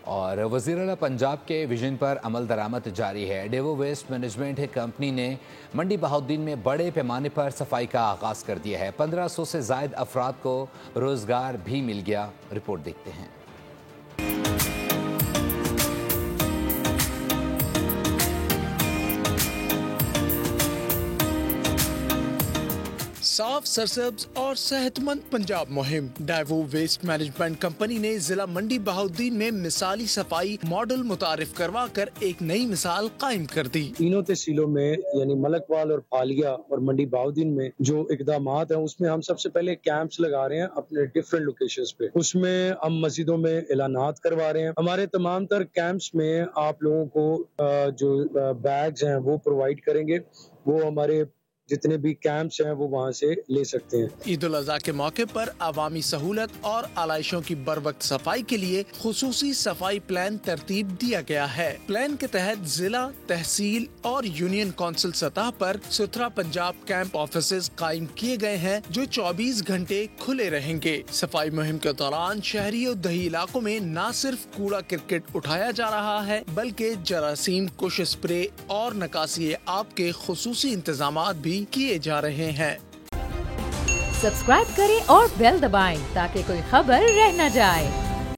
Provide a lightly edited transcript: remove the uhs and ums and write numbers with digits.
اور وزیر اعلیٰ پنجاب کے ویژن پر عمل درآمد جاری ہے۔ ڈیوو ویسٹ مینجمنٹ کمپنی نے منڈی بہاؤالدین میں بڑے پیمانے پر صفائی کا آغاز کر دیا ہے۔ 1500 سے زائد افراد کو روزگار بھی مل گیا۔ رپورٹ دیکھتے ہیں۔ صاف، سرسبز اور صحت مند پنجاب مہم۔ ڈیوو ویسٹ مینجمنٹ کمپنی نے ضلع منڈی بہاؤالدین میں مثالی صفائی ماڈل متعارف کروا کر ایک نئی مثال قائم کر دی۔ تینوں تحصیلوں میں یعنی ملک وال اور پھالیا اور منڈی بہاؤالدین میں جو اقدامات ہیں اس میں ہم سب سے پہلے کیمپس لگا رہے ہیں اپنے ڈیفرنٹ لوکیشنز پہ۔ اس میں ہم مسجدوں میں اعلانات کروا رہے ہیں۔ ہمارے تمام تر کیمپس میں آپ لوگوں کو جو بیگز ہیں وہ پرووائڈ کریں گے، وہ ہمارے جتنے بھی کیمپس ہیں وہ وہاں سے لے سکتے ہیں۔ عید الاضحیٰ کے موقع پر عوامی سہولت اور آلائشوں کی بروقت صفائی کے لیے خصوصی صفائی پلان ترتیب دیا گیا ہے۔ پلان کے تحت ضلع، تحصیل اور یونین کونسل سطح پر ستھرا پنجاب کیمپ آفیسز قائم کیے گئے ہیں جو 24 گھنٹے کھلے رہیں گے۔ صفائی مہم کے دوران شہری اور دیہی علاقوں میں نہ صرف کوڑا کرکٹ اٹھایا جا رہا ہے بلکہ جراثیم کش اسپرے اور نکاسی آب کے خصوصی انتظامات بھی کیے جا رہے ہیں۔ سبسکرائب کریں اور بیل دبائیں تاکہ کوئی خبر رہ نہ جائے۔